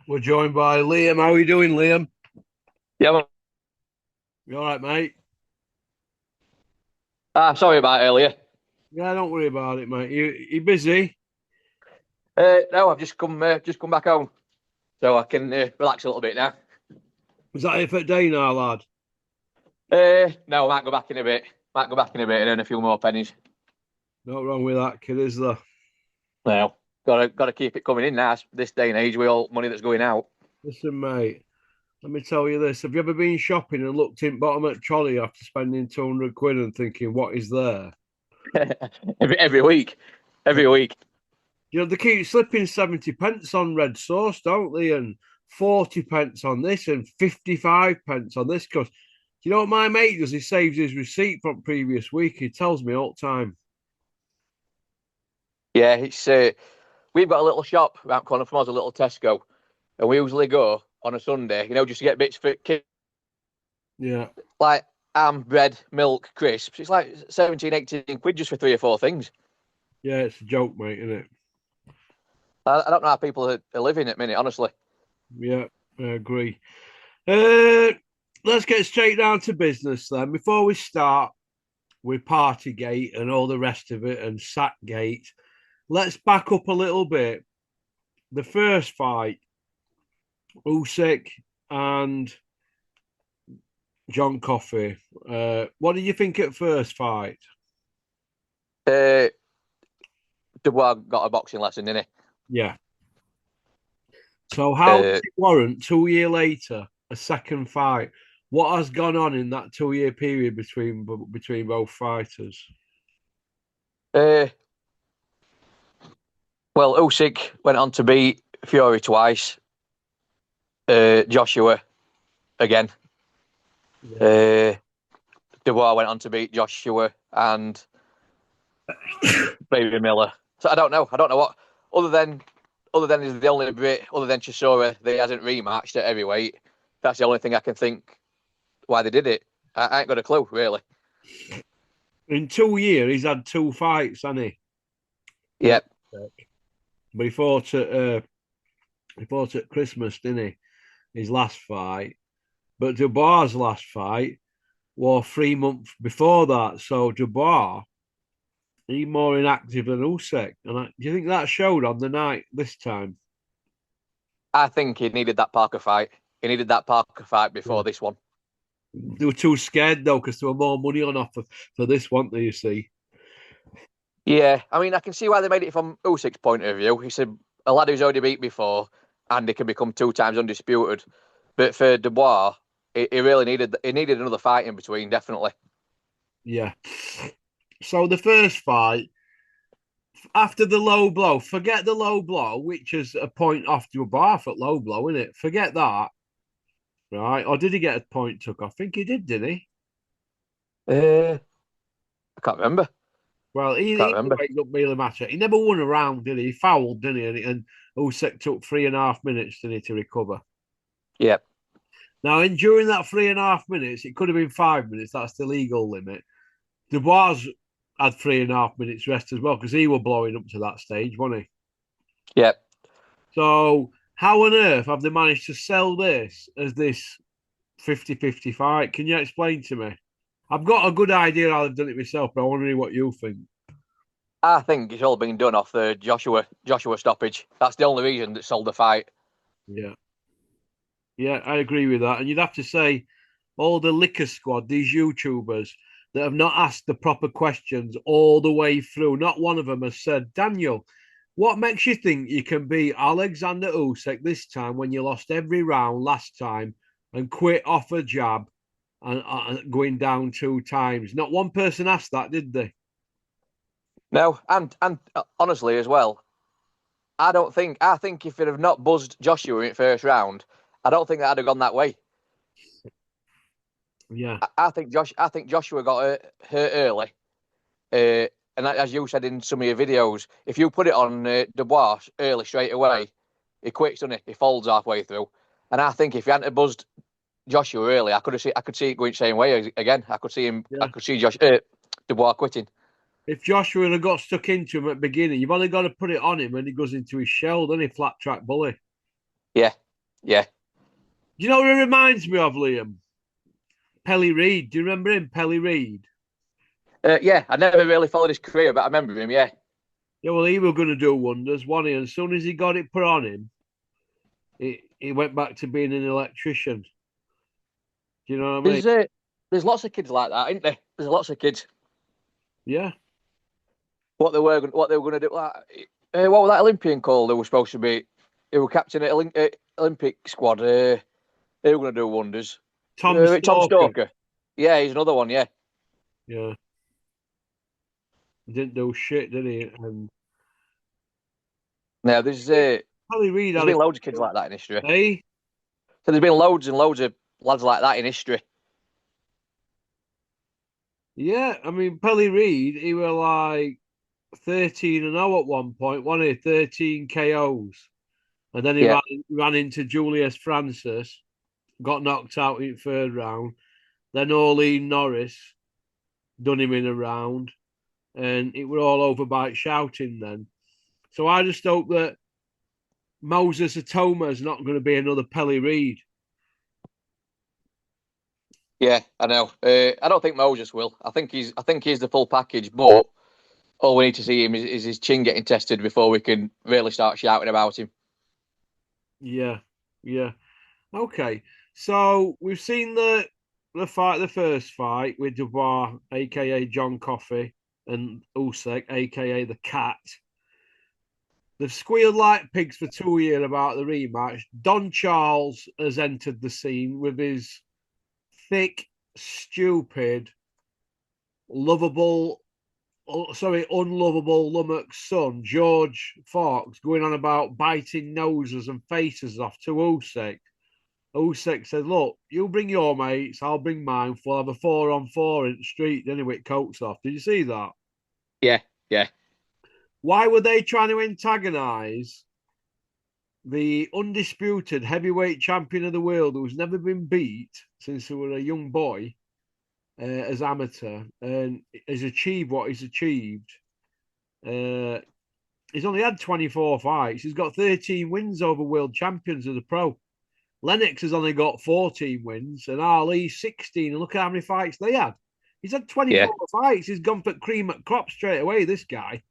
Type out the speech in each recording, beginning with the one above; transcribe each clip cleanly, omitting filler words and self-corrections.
We're joined by Liam. How are you doing, Liam? Yeah, You all right, mate? sorry about earlier. Yeah, don't worry about it, mate. You busy? No, I've just come back home, so I can relax a little bit now. Is that it for day now, lad? No, I might go back in a bit. Might go back in a bit and earn a few more pennies. Not wrong with that, kid, is there? No, gotta keep it coming in now. This day and age, with all money that's going out. Listen, mate. Let me tell you this. Have you ever been shopping and looked in bottom at trolley after spending 200 quid and thinking, what is there? every week, every week. They keep slipping 70 pence on red sauce, don't they? And 40 pence on this and 55 pence on this. Because you know what my mate does? He saves his receipt from previous week. He tells me all the time. Yeah, it's we've got a little shop around corner from us, a little Tesco, and we usually go on a Sunday, just to get bits for kids Yeah. like ham, bread, milk, crisps. It's like 17, 18 quid just for three or four things. Yeah, it's a joke, mate, isn't it? I don't know how people are living at the minute, honestly. Yeah, I agree. Uh, let's get straight down to business then. Before we start with Partygate and all the rest of it and Sackgate, let's back up a little bit. The first fight, Usyk and John Coffey. What did you think at first fight? Uh, Dubois got a boxing lesson, didn't Yeah. So he? how does it warrant 2 year later a second fight? What has gone on in that 2 year period between both fighters? Uh, well, Usyk went on to beat Fury twice. Joshua again. Yeah. Uh, Dubois went on to beat Joshua and Baby Miller. So I don't know. I don't know what other than is the only bit other than Chisora that he hasn't rematched at heavyweight. That's the only thing I can think why they did it. I ain't got a clue really. In 2 years, he's had two fights, hasn't he? Uh, Yep. but he fought at Christmas, didn't he? His last fight. But Dubois' last fight was 3 months before that. So Dubois, he's more inactive than Usyk. Do you think that showed on the night this time? I think he needed that Parker fight. He needed that Parker fight Yeah. before this one. They were too scared though, because there were more money on offer for this one. Do you see? Yeah, I mean, I can see why they made it from Usyk's point of view. He said a lad who's already beat before and he can become two times undisputed. But for Dubois, he really needed another fight in between, definitely. Yeah. So the first fight, after the low blow, forget the low blow, which is a point off Dubois at low blow, isn't it? Forget that. Right? Or did he get a point took? I think he did he? I can't remember. Well, Can't he remember. made up really matter. He never won a round, did he? He fouled, didn't he? And Usyk took 3.5 minutes, didn't he, to recover? Yeah, Now, during that 3.5 minutes, it could have been 5 minutes. That's the legal limit. Dubois had 3.5 minutes rest as well because he was blowing up to that stage, wasn't he? yeah. So, how on earth have they managed to sell this as this 50-50 fight? Can you explain to me? I've got a good idea how they've done it myself, but I want to know what you think. I think it's all been done off the Joshua stoppage. That's the only reason that sold the fight. Yeah. Yeah, I agree with that. And you'd have to say all the liquor squad, these YouTubers that have not asked the proper questions all the way through. Not one of them has said, Daniel, what makes you think you can beat Alexander Usyk this time when you lost every round last time and quit off a jab and going down two times? Not one person asked that, did they? No, and honestly as well, I think if it had not buzzed Joshua in the first round, I don't think that'd have gone that way. Yeah, I think Joshua got hurt early. And as you said in some of your videos, if you put it on Dubois early straight away, he quits, doesn't he? He folds halfway through. And I think if he hadn't buzzed Joshua early, I could see it going the same way again. I yeah. could see Dubois quitting. If Joshua had got stuck into him at the beginning, you've only got to put it on him and he goes into his shell, doesn't he? Flat track bully. Yeah, Yeah. Do you know what it reminds me of, Liam? Pelly Reid. Do you remember him, Pelly Reid? Yeah, I never really followed his career, but I remember him. Yeah. Yeah, well, he was going to do wonders, wasn't he? And as soon as he got it put on him, he went back to being an electrician. Do you know what I mean? There's lots of kids like that, isn't there? There's lots of kids. Yeah. What they were going to do. Like, what was that Olympian called? They were supposed to be. They were captain at Olympic squad. They were going to do wonders. Tom Tom Stalker. Stalker. Yeah, he's another one. Yeah. Yeah. He didn't do shit, did he? And Now Pelly Reid there's had a been loads of kids like that in history. hey. So there's been loads and loads of lads like that in history. Yeah, I mean, Pelly Reid, he was like 13-0 at one point, wasn't he? 13 KOs. And then he Yeah. ran into Julius Francis, got knocked out in third round. Then Orlean Norris done him in a round. And it were all over by shouting then. So I just hope that Moses Atoma is not going to be another Pelly Reid. Yeah, I know. I don't think Moses will. I think he's the full package. But all we need to see him is his chin getting tested before we can really start shouting about him. Yeah, yeah. Okay. So we've seen the first fight with Dubois, aka John Coffey, and Usyk, aka the Cat. They've squealed like pigs for 2 years about the rematch. Don Charles has entered the scene with his thick, stupid, lovable, unlovable Lummox son, George Fawkes, going on about biting noses and faces off to Usyk. Usyk said, look, you bring your mates, I'll bring mine. We'll have a 4-on-4 in the street, anyway, coats off. Did you see that? Yeah, yeah, Why were they trying to antagonize the undisputed heavyweight champion of the world who's never been beat since he was a young boy as amateur and has achieved what he's achieved? Uh, he's only had 24 fights. He's got 13 wins over world champions as a pro. Lennox has only got 14 wins and Ali 16. And look at how many fights they had. He's had 24 yeah. fights. He's gone for cream at crop straight away, this guy.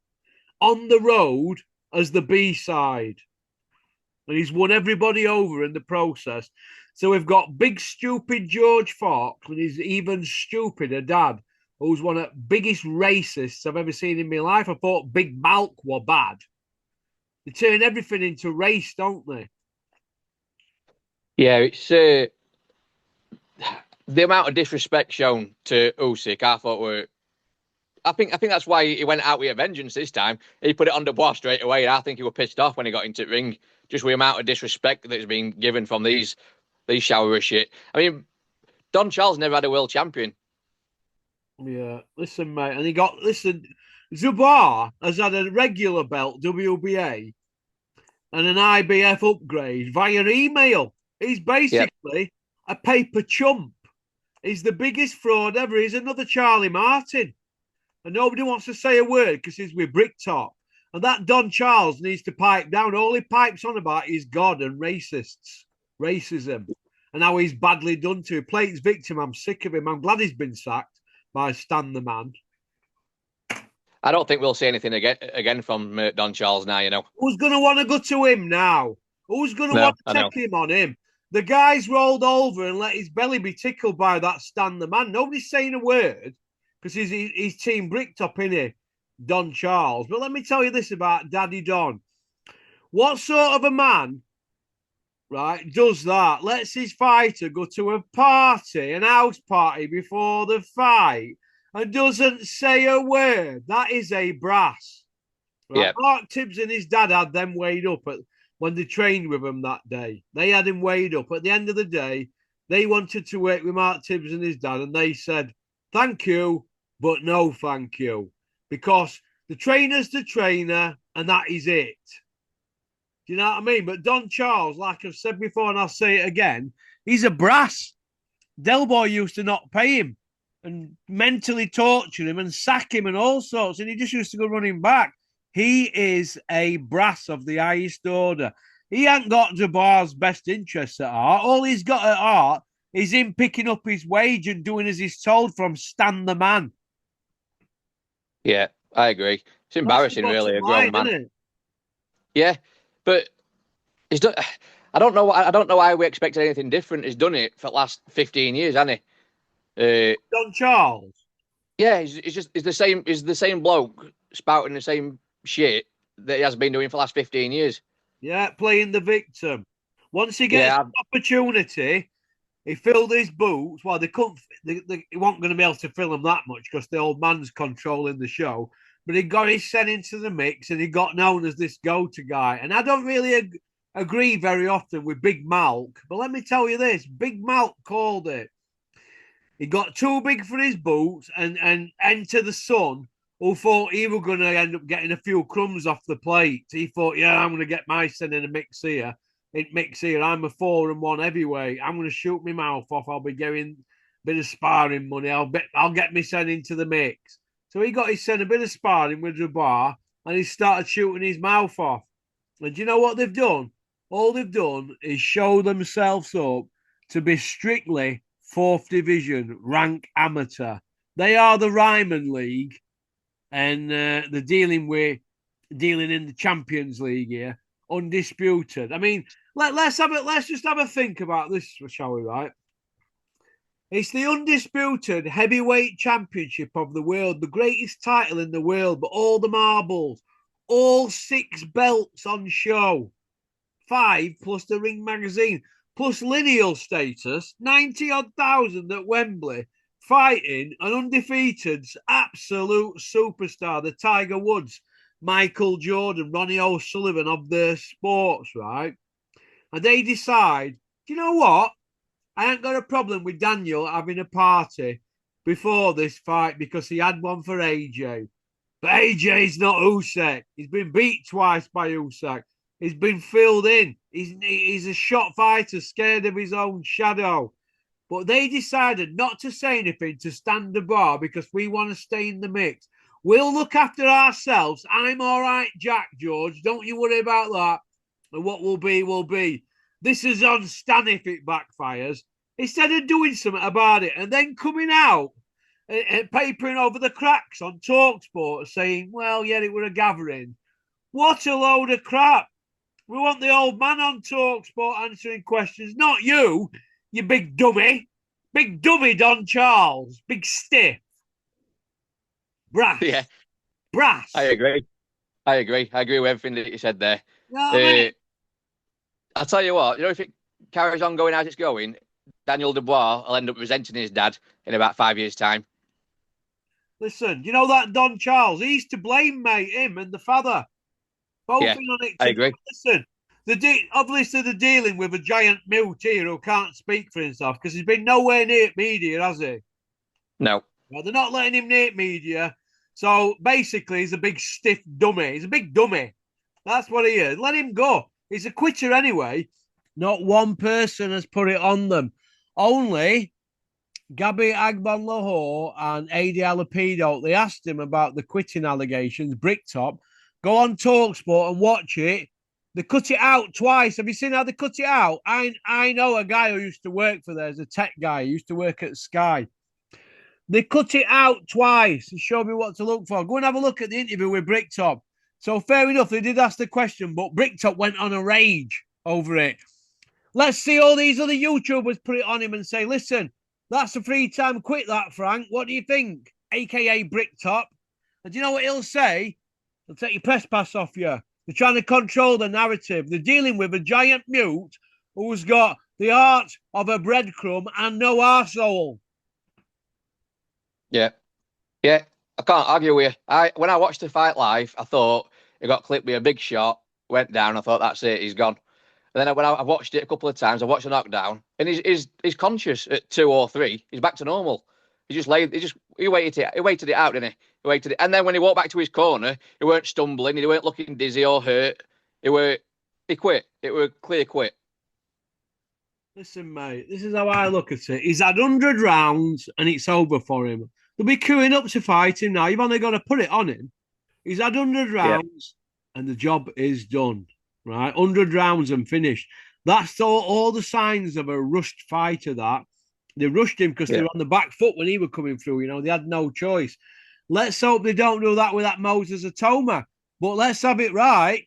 On the road as the B side. And he's won everybody over in the process. So we've got big, stupid George Fox, and he's even stupider dad, who's one of the biggest racists I've ever seen in my life. I thought Big Malk were bad. They turn everything into race, don't they? Yeah, it's the amount of disrespect shown to Usyk. I think that's why he went out with a vengeance this time. He put it on Dubois straight away, and I think he was pissed off when he got into the ring. Just with the amount of disrespect that's been given from these shower of shit. I mean, Don Charles never had a world champion. Yeah, listen, mate. And Zubar has had a regular belt, WBA, and an IBF upgrade via email. He's Yep. basically a paper chump. He's the biggest fraud ever. He's another Charlie Martin. And nobody wants to say a word because he's with Bricktop. And that Don Charles needs to pipe down. All he pipes on about is God and racism, and how he's badly done to. Plate's victim. I'm sick of him. I'm glad he's been sacked by Stan the Man. I don't think we'll see anything again from Don Charles now. You know. Who's going to want to go to him now? Who's going to No, want I to know. take him on him? The guy's rolled over and let his belly be tickled by that Stan the Man. Nobody's saying a word because he's team Bricktop in here, Don Charles. But let me tell you this about Daddy Don. What sort of a man, right, does that? Lets his fighter go to a party, an house party before the fight, and doesn't say a word. That is a brass. Right? Yeah. Mark Tibbs and his dad had them weighed up when they trained with him that day. They had him weighed up. At the end of the day, they wanted to work with Mark Tibbs and his dad, and they said, thank you, but no thank you. Because the trainer's the trainer, and that is it. Do you know what I mean? But Don Charles, like I've said before, and I'll say it again, he's a brass. Del Boy used to not pay him and mentally torture him and sack him and all sorts, and he just used to go running back. He is a brass of the highest order. He ain't got Dubois' best interests at heart. All he's got at heart is him picking up his wage and doing as he's told from Stan the man. Yeah, I agree. It's That's the embarrassing, bottom really, a grown line, isn't man. it? Yeah, but he's done. I don't know. I don't know why we expected anything different. He's done it for the last 15 years, hasn't he? Don Charles. Yeah, he's the same. He's the same bloke spouting the same shit that he has been doing for the last 15 years. Yeah, playing the victim. Once he gets Yeah, an opportunity, he filled his boots. Well, they couldn't. He wasn't going to be able to fill them that much because the old man's controlling the show. But he got his set into the mix, and he got known as this go-to guy. And I don't really agree very often with Big Malk, but let me tell you this: Big Malk called it. He got too big for his boots, and Enter the Sun, who thought he was going to end up getting a few crumbs off the plate. He thought, yeah, I'm going to get my son in a mix here. I'm a 4-1 heavyweight. I'm going to shoot my mouth off. I'll be getting a bit of sparring money. I'll get my son into the mix. So he got his son a bit of sparring with Dubois, and he started shooting his mouth off. And do you know what they've done? All they've done is show themselves up to be strictly fourth division rank amateur. They are the Ryman League, and they're dealing in the Champions League here, undisputed. I mean, let's just have a think about this, shall we? Right? It's the undisputed heavyweight championship of the world, the greatest title in the world, but all the marbles, all 6 belts on show, 5 plus the Ring magazine, plus lineal status, 90 odd thousand at Wembley, fighting an undefeated absolute superstar, the Tiger Woods, Michael Jordan, Ronnie O'Sullivan of their sports, right? And they decide, do you know what? I ain't got a problem with Daniel having a party before this fight because he had one for AJ. But AJ's not Usyk. He's been beat twice by Usyk. He's been filled in. He's a shot fighter, scared of his own shadow. But they decided not to say anything to stand the bar because we want to stay in the mix. We'll look after ourselves. I'm all right, Jack George. Don't you worry about that. And what will be, will be. This is on Stan if it backfires. Instead of doing something about it and then coming out and papering over the cracks on Talksport saying, well, yeah, it were a gathering. What a load of crap. We want the old man on Talksport answering questions, not you, you big dummy. Big dummy, Don Charles. Big stiff. Brass. yeah, I Brass. agree. I agree. I agree with everything that you said there. You know what I mean? I'll tell you what. You know, if it carries on going as it's going, Daniel Dubois will end up resenting his dad in about 5 years' time. Listen, you know that Don Charles? He's to blame, mate. Him and the father. Both Yeah, in on it I together. agree. Listen, obviously they're dealing with a giant mute here who can't speak for himself because he's been nowhere near media, has he? No. Well, they're not letting him near media. So basically, he's a big stiff dummy. He's a big dummy. That's what he is. Let him go. He's a quitter anyway. Not one person has put it on them. Only Gabby Agbon Lahore and Adi Alapido. They asked him about the quitting allegations, Bricktop. Go on Talksport and watch it. They cut it out twice. Have you seen how they cut it out? I know a guy who used to work for there, as a tech guy. He used to work at Sky. They cut it out twice and showed me what to look for. Go and have a look at the interview with Bricktop. So fair enough, they did ask the question, but Bricktop went on a rage over it. Let's see all these other YouTubers put it on him and say, listen, that's a free time quit, that, Frank. What do you think? AKA Bricktop. And do you know what he'll say? He'll take your press pass off you. They're trying to control the narrative. They're dealing with a giant mute who's got the heart of a breadcrumb and no arsehole. Yeah. Yeah. I can't argue with you. When I watched the fight live, I thought he got clipped with a big shot, went down. I thought, that's it, he's gone. And then when I watched it a couple of times, I watched the knockdown, and he's conscious at 2 or 3. He's back to normal. He waited it out, didn't he? He waited it, and then when he walked back to his corner, he weren't stumbling, he weren't looking dizzy or hurt. He quit. It were clear quit. Listen, mate, this is how I look at it. He's had 100 rounds and it's over for him. They'll be queuing up to fight him now. You've only got to put it on him. He's had 100 Yeah. rounds and the job is done. right? 100 rounds and finished. That's all the signs of a rushed fighter. That they rushed him because they Yeah. were on the back foot when he was coming through. You know, they had no choice. Let's hope they don't do that with that Moses Atoma. But let's have it right.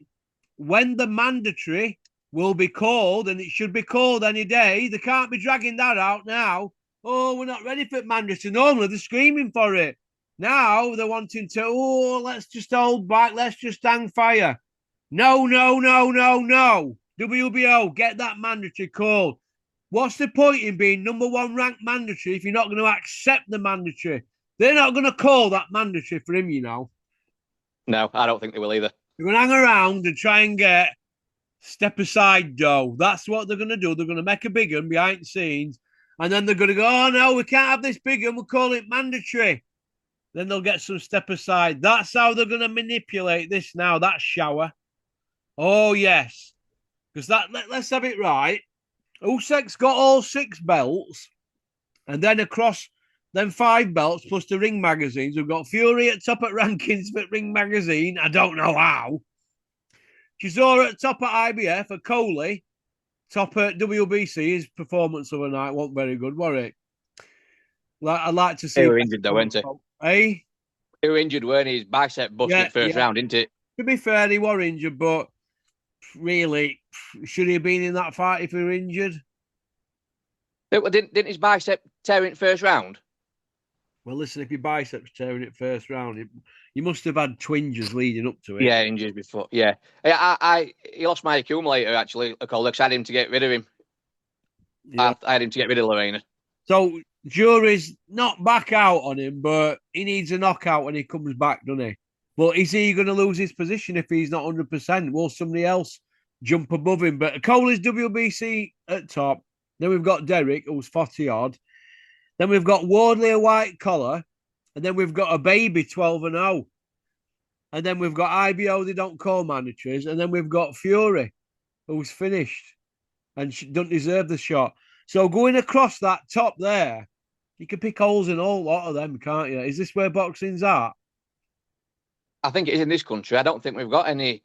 When the mandatory will be called, and it should be called any day, they can't be dragging that out now. Oh, we're not ready for mandatory. Normally they're screaming for it. Now they're wanting to, oh, let's just hold back. Let's just hang fire. No, no, no, no, no. WBO, get that mandatory called. What's the point in being number one ranked mandatory if you're not going to accept the mandatory? They're not going to call that mandatory for him, you know. No, I don't think they will either. They're going to hang around and try and get step aside dough. That's what they're going to do. They're going to make a big one behind the scenes. And then they're going to go, oh, no, we can't have this big one. We'll call it mandatory. Then they'll get some step aside. That's how they're going to manipulate this now, that shower. Oh, yes. Because let's have it right. Usyk's got all 6 belts. And then across them 5 belts plus the ring magazines, we've got Fury at top at rankings for ring magazine. I don't know how. Chisora at top at IBF, a Coley top at WBC. His performance of the night wasn't very good, was it? I'd like to see. He were injured though, weren't he? Hey, He were injured, weren't he? His bicep busted first round, didn't it? To be fair, he was injured, but really, should he have been in that fight if he were injured? Didn't his bicep tear in first round? Well, listen, if your biceps tearing it first round, you must have had twinges leading up to it. Yeah, injured before. Yeah, he lost my accumulator actually. Because I had him to get rid of him. Yeah. I had him to get rid of Lorena. So jury's not back out on him, but he needs a knockout when he comes back, doesn't he? But is he going to lose his position if he's not 100%? Will somebody else jump above him? But Cole is WBC at top. Then we've got Derek, who's 40 odd. Then we've got Wardley, a white collar. And then we've got a baby, 12 and 0. And then we've got IBO, they don't call mandatories. And then we've got Fury, who's finished and don't deserve the shot. So going across that top there, you can pick holes in a whole lot of them, can't you? Is this where boxing's at? I think it is in this country. I don't think we've got any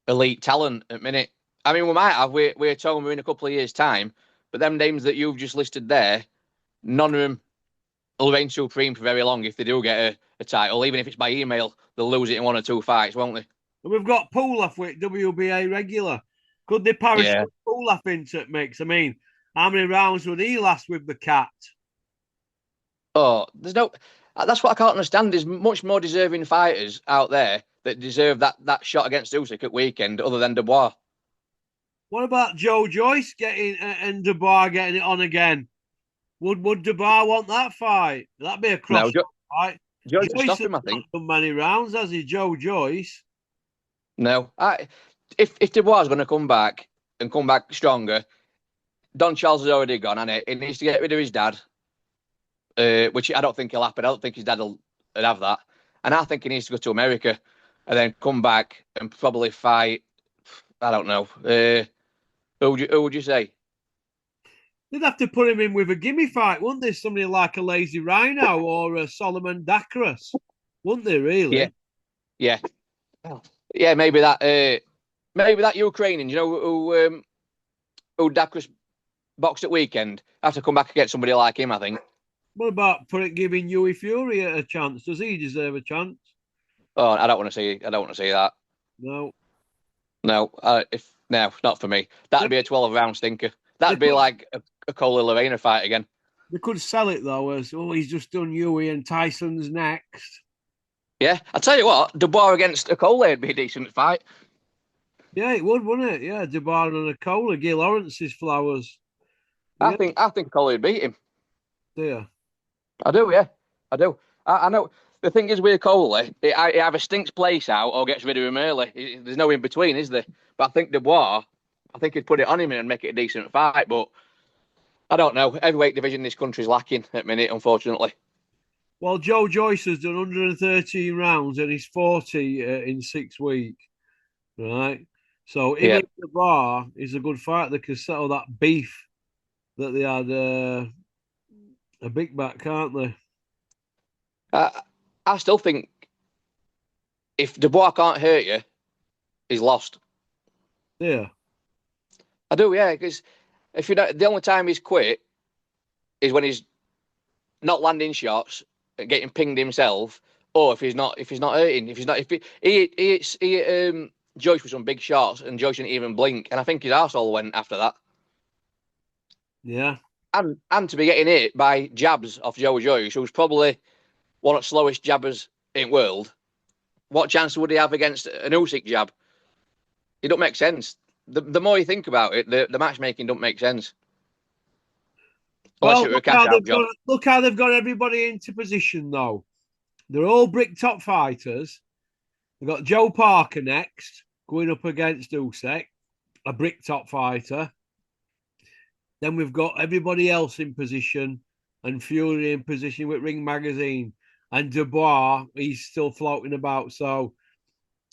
elite talent at minute. I mean, we might have. We're talking in a couple of years' time, but them names that you've just listed there, none of them will reign supreme for very long if they do get a title. Even if it's by email, they'll lose it in 1 or 2 fights, won't they? And we've got Poolaf with WBA regular. Could they parachute Poolaf into it mix? I mean, how many rounds would he last with the cat? Oh, there's no. That's what I can't understand. There's much more deserving fighters out there that deserve that shot against Usyk at weekend, other than Dubois. What about Joe Joyce getting and Dubois getting it on again? Would Dubois want that fight? That'd be a cross fight. Joyce will stop him, I think. Not done many rounds, has he, Joe Joyce? No, if Dubois is going to come back and come back stronger, Don Charles has already gone, and he needs to get rid of his dad. Which I don't think he'll happen. I don't think his dad will have that. And I think he needs to go to America and then come back and probably fight. I don't know. Who would you say? They'd have to put him in with a gimme fight, wouldn't they? Somebody like a Lazy Rhino or a Solomon Dakras, wouldn't they? Really? Yeah. Maybe that Ukrainian, you know, who Dakras boxed at weekend, have to come back and get somebody like him. I think. What about giving Huey Fury a chance? Does he deserve a chance? Oh, I don't want to see that. No. Not for me. That'd be a 12-round stinker. That'd be like a Coley Lorena fight again. They could sell it though as he's just done Huey and Tyson's next. Yeah, I tell you what, Dubois against a Coley would be a decent fight. Yeah, it would, wouldn't it? Yeah, Dubois and a Coley, Gil Lawrence's flowers. Yeah. I think Coley would beat him. Yeah. I do, yeah. I do. I know. The thing is with Coley, he either stinks place out or gets rid of him early. There's no in between, is there? But I think Dubois, he'd put it on him and make it a decent fight. But I don't know. Heavyweight division in this country is lacking at the minute, unfortunately. Well, Joe Joyce has done 113 rounds and he's 40 in 6 weeks. Right? So if Dubois is a good fight, they can settle that beef that they had a big back, can't they? I still think if Dubois can't hurt you, he's lost. Yeah. I do, yeah. Because if you know, the only time he's quit is when he's not landing shots, getting pinged himself, or if he's not hurting, if he Joyce with some big shots and Joyce didn't even blink, and I think his arsehole went after that. Yeah. And to be getting hit by jabs off Joe Joyce, who's probably one of the slowest jabbers in the world, what chance would he have against an Usyk jab? It don't make sense. The more you think about it, the matchmaking don't make sense unless Well, it were a cash out job. look how they've got everybody into position though. They're all brick top fighters. They've got Joe Parker next, going up against Usyk, a brick top fighter. Then we've got everybody else in position, and Fury in position with Ring Magazine. And Dubois, he's still floating about. So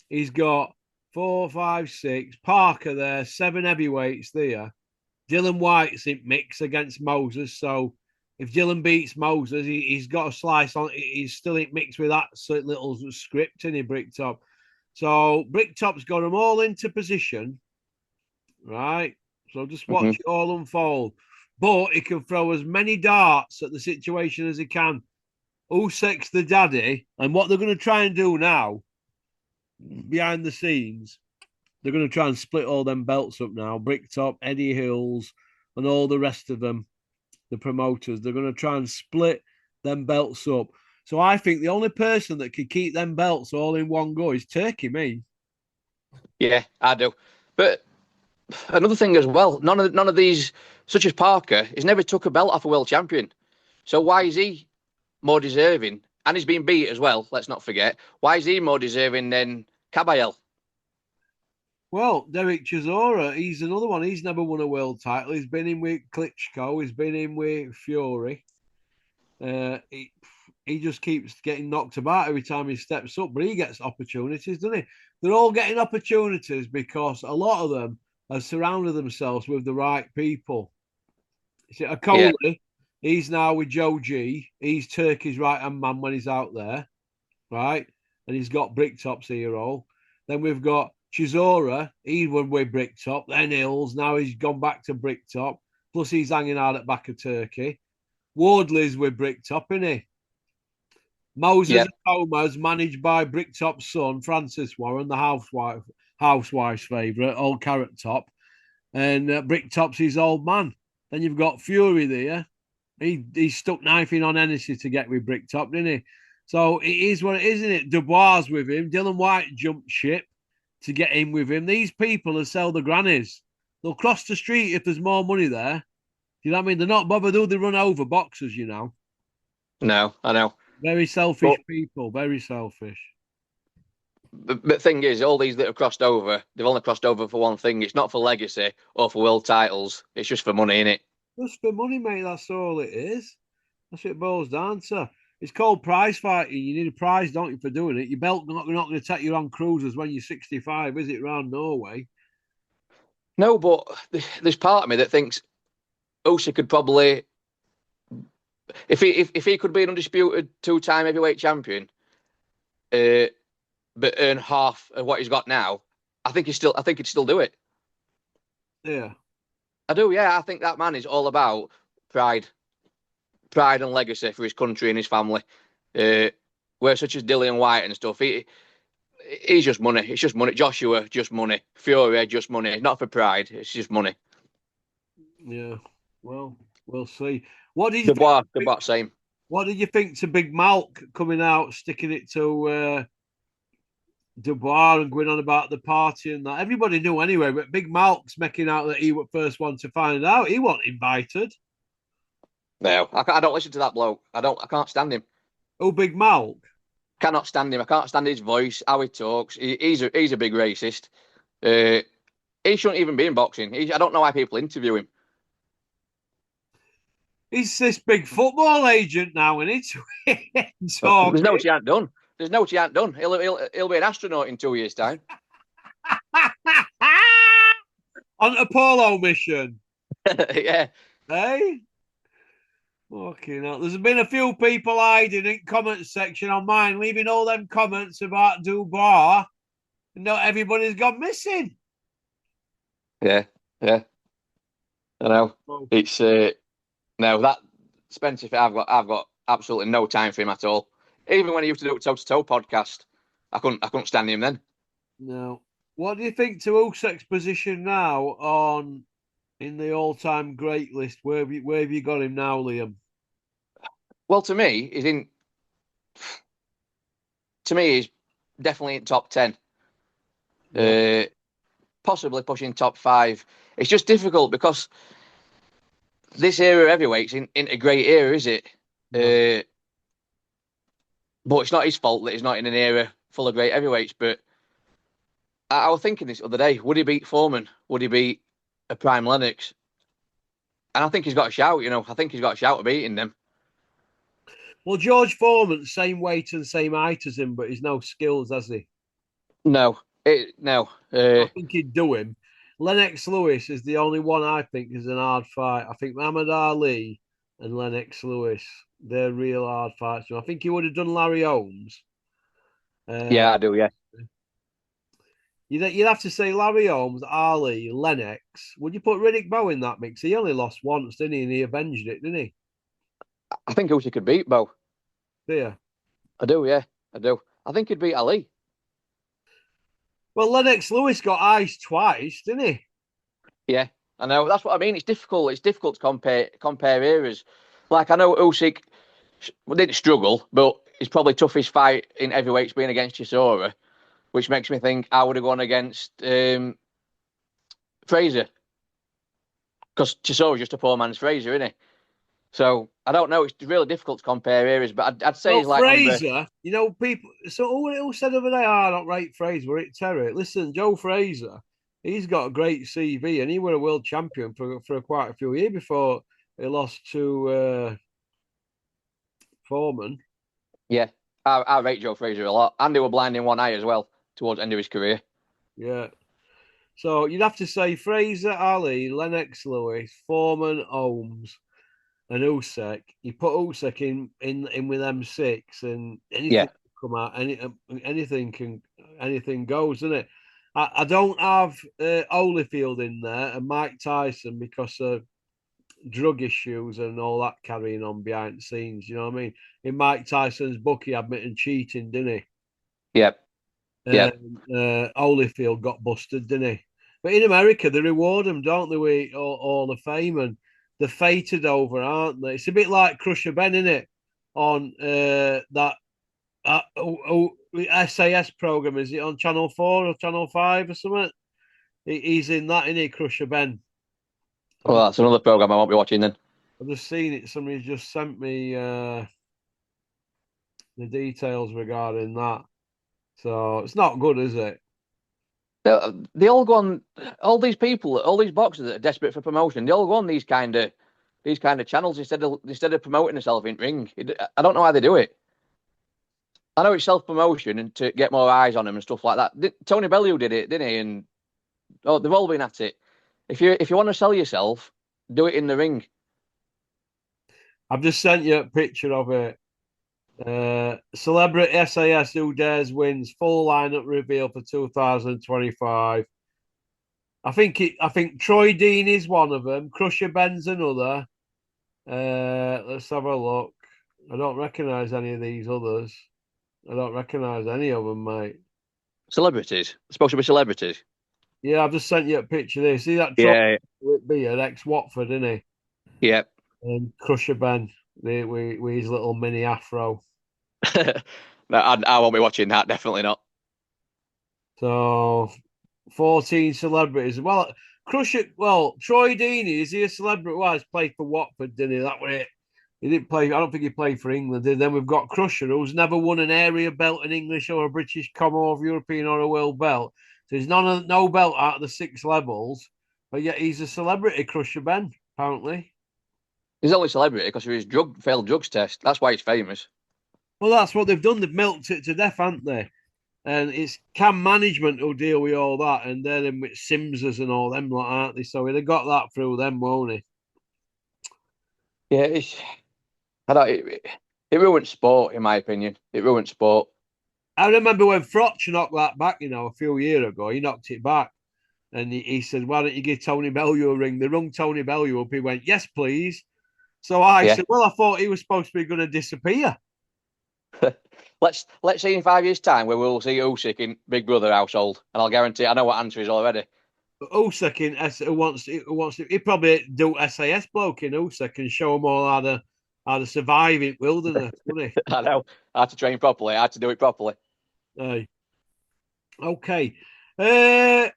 he's got 4, 5, 6. Parker there, 7 heavyweights there. Dylan White's in mix against Moses. So if Dylan beats Moses, he's got a slice on. He's still in mix with that little script in Bricktop. So Bricktop's got them all into position, right? So just watch it all unfold. But he can throw as many darts at the situation as he can. Usyk's the daddy, and what they're going to try and do now, behind the scenes, they're going to try and split all them belts up now. Bricktop, Eddie Hills, and all the rest of them, the promoters. They're going to try and split them belts up. So I think the only person that could keep them belts all in one go is Turkey, me. Yeah, I do. But another thing as well, none of these, such as Parker, he's never took a belt off a world champion. So why is he more deserving? And he's been beat as well. Let's not forget. Why is he more deserving than Caballel? Well, Derek Chisora, he's another one. He's never won a world title. He's been in with Klitschko. He's been in with Fury. He just keeps getting knocked about every time he steps up, but he gets opportunities, doesn't he? They're all getting opportunities because a lot of them have surrounded themselves with the right people. See, Yeah, Coley, he's now with Joe G. He's Turkey's right hand man when he's out there, right? And he's got Bricktop's hero. Then we've got Chisora. He was with Bricktop. Then Hills. Now he's gone back to Bricktop. Plus he's hanging out at back of Turkey. Wardley's with Bricktop, isn't he? Moses yeah, and Coma's managed by Bricktop's son, Francis Warren, the housewife's favourite, old Carrot Top. And Bricktop's his old man. Then you've got Fury there. He stuck knifing on Hennessy to get with Bricktop, didn't he? So it is what it is, isn't it? Dubois with him. Dylan White jumped ship to get in with him. These people will sell the grannies. They'll cross the street if there's more money there. You know what I mean? They're not bothered who they run over boxers, you know. no, I know. Very selfish But people, very selfish. the thing is, all these that have crossed over, they've only crossed over for one thing. It's not for legacy or for world titles. It's just for money, innit? Just for money, mate, that's all it is. That's what it boils down to. It's called prize fighting. You need a prize, don't you, for doing it? Your belt not going to take you on cruises when you're 65, is it, round Norway? No, but there's part of me that thinks Usyk could probably, if he could be an undisputed 2-time heavyweight champion, uh, but earn half of what he's got now, I think he'd still do it. Yeah. I do, yeah. I think that man is all about pride, pride and legacy for his country and his family. Uh, where such as Dillian White and stuff, he's just money. It's just money. Joshua, just money. Fury, just money. Not for pride. It's just money. Yeah. Well, we'll see. What did you Dubois, think? Dubois, same. What did you think to Big Malk coming out, sticking it to Dubois and going on about the party and that? Everybody knew anyway, but Big Malk's making out that he was the first one to find out. He wasn't invited. No, I don't listen to that bloke. I can't stand him. Oh, Big Malk. Cannot stand him. I can't stand his voice, how he talks. He's a big racist. Uh, he shouldn't even be in boxing. I don't know why people interview him. He's this big football agent now, and it's There's no talking. what he ain't done. There's no what he ain't done. He'll be an astronaut in 2 years' time. On a polo mission. Yeah. Hey? Fucking hell. There's been a few people hiding in comment section on mine, leaving all them comments about Dubois. And not everybody's gone missing. Yeah, yeah. I know. Oh, It's no that Spencer. I've got absolutely no time for him at all. Even when he used to do a toe to toe podcast, I couldn't stand him then. no. What do you think to Usyk's position now on in the all-time great list? Where have you got him now, Liam? Well, to me he's definitely in top 10. Yeah, Uh, Possibly pushing top 5. It's just difficult because this era of heavyweights ain't a great era, is it? no. Uh, but it's not his fault that he's not in an era full of great heavyweights. But I was thinking this other day: would he beat Foreman? Would he beat a prime Lennox? And I think he's got a shout. I think he's got a shout of beating them. Well, George Foreman, same weight and same height as him, but he's no skills, has he? No. I think he'd do him. Lennox Lewis is the only one I think is an hard fight. I think Muhammad Ali and Lennox Lewis, they're real hard fights. I think he would have done Larry Holmes. Uh, Yeah, I do. Yeah, you'd have to say Larry Holmes, Ali, Lennox. Would you put Riddick Bowe in that mix? He only lost once, didn't he? And he avenged it, didn't he? I think Usyk could beat Bo. Yeah. I do. Yeah, I do. I think he'd beat Ali. Well, Lennox Lewis got iced twice, didn't he? Yeah, I know. That's what I mean. It's difficult. It's difficult to compare eras. Like I know Usyk didn't struggle, but it's probably toughest fight in heavyweights being against Chisora, which makes me think I would have gone against Fraser because Chisora's just a poor man's Fraser, isn't he? So I don't know. It's really difficult to compare eras, but I'd say Well, he's like number. Fraser, people. So who said over there, I don't rate Fraser, we're at Terry. Listen, Joe Fraser, he's got a great CV and he was a world champion for quite a few years before he lost to Foreman. Yeah, I rate Joe Fraser a lot. Andy were blind in one eye as well towards the end of his career. Yeah. So you'd have to say Fraser, Ali, Lennox Lewis, Foreman, Holmes, and Usyk. You put Usyk in with M6 and Yeah, anything can come out, anything goes, doesn't it? I don't have Holyfield in there and Mike Tyson because of drug issues and all that carrying on behind the scenes. You know what I mean? In Mike Tyson's book, he admitted cheating, didn't yeah, he? yeah. Holyfield got busted, didn't he? But in America, they reward them, don't they, with all the fame and they're fated over, aren't they? It's a bit like Crusher Ben, isn't it? On that SAS program, is it on Channel 4 or Channel 5 or something? He's in that, isn't he, Crusher Ben? I've Well, just, that's another program I won't be watching then. I've just seen it. Somebody's just sent me the details regarding that. So it's not good, is it? They all go on. All these people, all these boxers that are desperate for promotion, they all go on these kind of channels instead of promoting themselves in ring. I don't know how they do it. I know it's self promotion and to get more eyes on them and stuff like that. Tony Bellew did it, didn't he? And they've all been at it. If you want to sell yourself, do it in the ring. I've just sent you a picture of it. Celebrity SAS Who Dares wins full lineup reveal for 2025. I think Troy Dean is one of them. Crusher Ben's another. Let's have a look. I don't recognise any of these others. I don't recognise any of them, mate. Celebrities, supposed to be celebrities. Yeah, I've just sent you a picture there. See that Troy Yeah, Whitbeard, ex Watford, isn't he? yeah. And Crusher Ben with his little mini afro. No, I won't be watching that. Definitely not. So 14 celebrities. Well, Troy Deeney, is he a celebrity? Well, he's played for Watford, didn't he? That was it. He didn't play, I don't think he played for England. And then we've got Crusher, who's never won an area belt in English or a British Commonwealth, European, or a world belt. So he's no belt out of the 6 levels. But yet he's a celebrity, Crusher Ben, apparently. He's only celebrity because of his failed drugs test. That's why he's famous. Well, that's what they've done. They've milked it to death, haven't they? And it's Cam management who deal with all that, and they're them with Simsers and all them, like, aren't they? So they got that through them, won't he? Yeah, I don't. It ruins sport, in my opinion. It ruins sport. I remember when Frotch knocked that back, a few years ago. He knocked it back. And he said, "Why don't you give Tony Bellew a ring?" They rung Tony Bellew up. He went, "Yes, please." So I Yeah. said, "Well, I thought he was supposed to be going to disappear." Let's see in 5 years' time where we'll see Usyk in Big Brother household, and I'll guarantee I know what answer is already. But Usyk in he probably do SAS bloke in Usyk and show them all how to survive in wilderness, wouldn't I know. I had to train properly. I had to do it properly. he? Okay. Uh,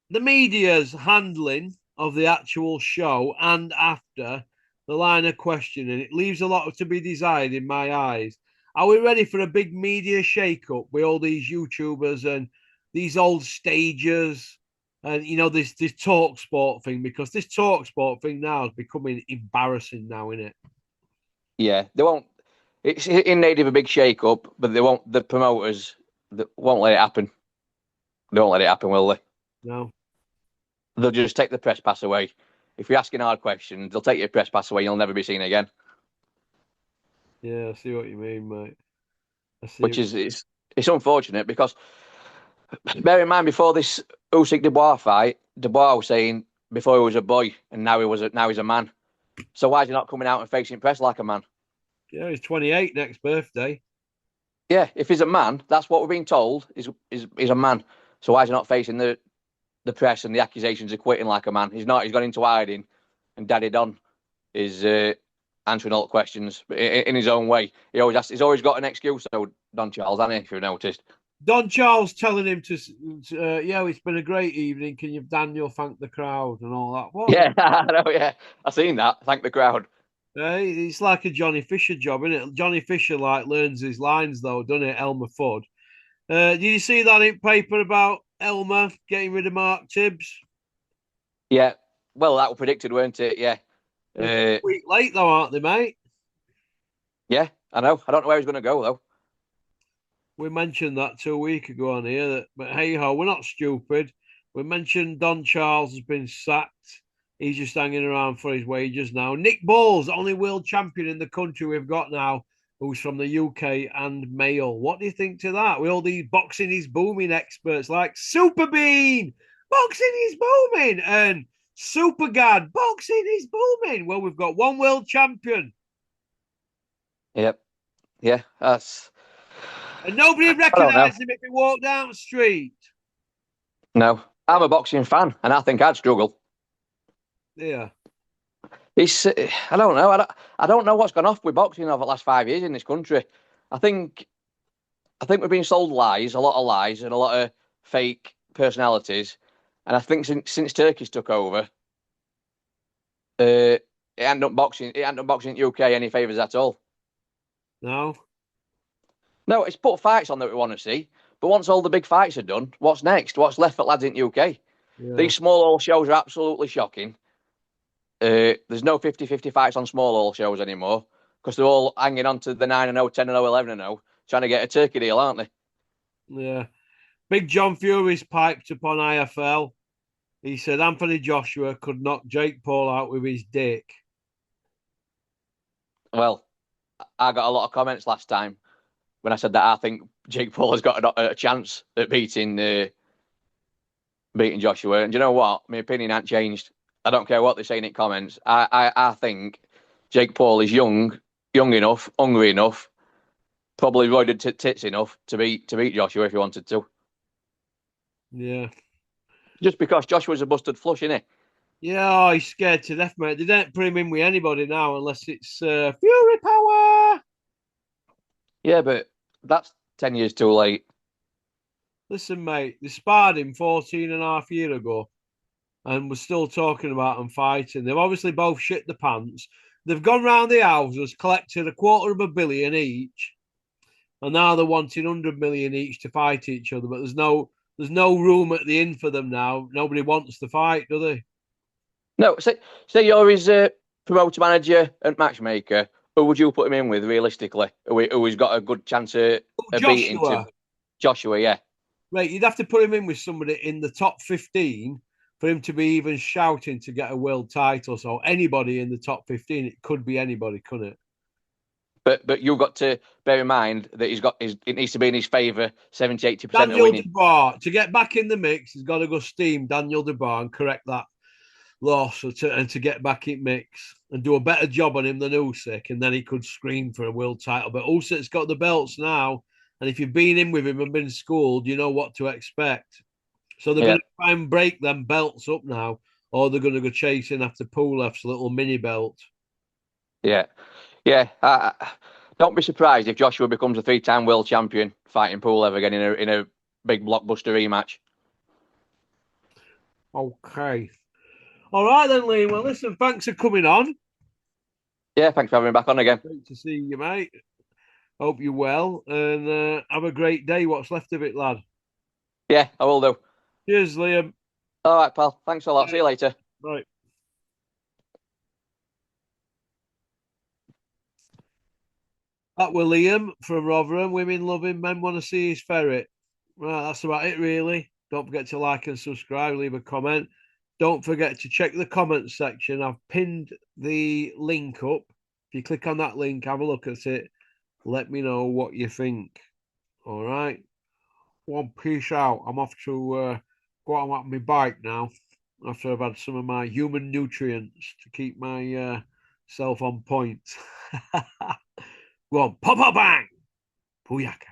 the media's handling of the actual show and after the line of questioning, it leaves a lot to be desired in my eyes. Are we ready for a big media shake-up with all these YouTubers and these old stagers and this talk sport thing? Because this talk sport thing now is becoming embarrassing now, isn't it? Yeah, they won't. It's in need of a big shake-up, but they won't. The promoters won't let it happen. They won't let it happen, will they? No. They'll just take the press pass away. If you're asking hard questions, they'll take your press pass away. You'll never be seen again. Yeah, I see what you mean, mate. I see. Which is it's unfortunate because bear in mind before this Usyk Dubois fight, Dubois was saying before he was a boy and now he's a man. So why is he not coming out and facing press like a man? Yeah, he's 28 next birthday. Yeah, if he's a man, that's what we're being told. Is a man. So why is he not facing the press and the accusations of quitting like a man? He's not. He's gone into hiding, and Daddy Don is answering all the questions in his own way. He's always got an excuse. So Don Charles, hasn't he? If you've noticed. Don Charles telling him yeah, it's been a great evening. Can you, Daniel, thank the crowd and all that? What? Yeah, I know. Yeah, I seen that. Thank the crowd. It's like a Johnny Fisher job, isn't it? Johnny Fisher like learns his lines though, doesn't it? Elmer Fudd. Did you see that in paper about Elmer getting rid of Mark Tibbs? Yeah. Well, that was predicted, weren't it? Yeah. They're Uh, a week late though, aren't they, mate? yeah. I know. I don't know where he's going to go though. We mentioned that 2 weeks ago on here. But hey ho, we're not stupid. We mentioned Don Charles has been sacked. He's just hanging around for his wages now. Nick Bowles, only world champion in the country we've got now, who's from the UK and Mail. What do you think to that? With all these boxing is booming experts like Super Bean, boxing is booming, and Super Gad, boxing is booming. Well, we've got one world champion, Yep. Yeah. That's. and nobody would I don't know. recognise him if he walked down the street. No, I'm a boxing fan, and I think I'd struggle. Yeah. It's. I don't know. I don't know what's gone off with boxing over the last 5 years in this country. I think. I think we've been sold lies, a lot of lies, and a lot of fake personalities. And I think since Turkey's took over, it ain't done boxing. It ain't done boxing in the UK any favors at all. No. No, it's put fights on that we want to see. But once all the big fights are done, what's next? What's left for lads in the UK? Yeah. These small hall shows are absolutely shocking. There's no 50-50 fights on small hall shows anymore because they're all hanging on to the 9-0, 10-0, 11-0, trying to get a Turkey deal, aren't they? Yeah. Big John Fury's piped up on IFL. He said Anthony Joshua could knock Jake Paul out with his dick. Well, I got a lot of comments last time when I said that I think Jake Paul has got a chance at beating Joshua. And do you know what? My opinion hasn't changed. I don't care what they're saying in comments. I think Jake Paul is young enough, hungry enough, probably roided tits enough to beat Joshua if he wanted to. Yeah. Just because Joshua's a busted flush, isn't he? Yeah, oh, he's scared to death, mate. They don't put him in with anybody now unless it's Fury power. Yeah, but that's 10 years too late. Listen, mate, they sparred him 14 and a half years ago and we're still talking about them fighting. They've obviously both shit the pants. They've gone round the houses, collected $250 million each, and now they're wanting 100 million each to fight each other. But there's no room at the inn for them now. Nobody wants to fight, do they? No, say you're his promoter manager and matchmaker. Who would you put him in with realistically? Who's got a good chance of beating to Joshua, Joshua? Yeah. right? You'd have to put him in with somebody in the top 15 for him to be even shouting to get a world title. So anybody in the top 15, it could be anybody, couldn't it? But you've got to bear in mind that it needs to be in his favour 70-80% of Daniel winning. Dubois, to get back in the mix, he's got to go steam Daniel Dubois and correct that loss and to get back in mix and do a better job on him than Usyk, and then he could scream for a world title. But Usyk's got the belts now, and if you've been in with him and been schooled, you know what to expect. So they're Yeah, going to try and break them belts up now, or they're going to go chasing after Pulev's little mini belt. yeah, yeah. Don't be surprised if Joshua becomes a three-time world champion fighting Pulev again in a big blockbuster rematch. Okay. All right then, Liam. Well, listen, thanks for coming on. Yeah, thanks for having me back on again. Great to see you, mate. Hope you're well and have a great day. What's left of it, lad? Yeah, I will do. Cheers, Liam. All right, pal. Thanks a lot. See Bye. you later. Right. That were Liam from Rotherham. Women love him, men want to see his ferret. Right, that's about it, really. Don't forget to like and subscribe, leave a comment. Don't forget to check the comments section. I've pinned the link up. If you click on that link, have a look at it. Let me know what you think. All right. One peace out. I'm off to go out on my bike now after I've had some of my human nutrients to keep my self on point. Go on, pop, pop, bang. Booyaka.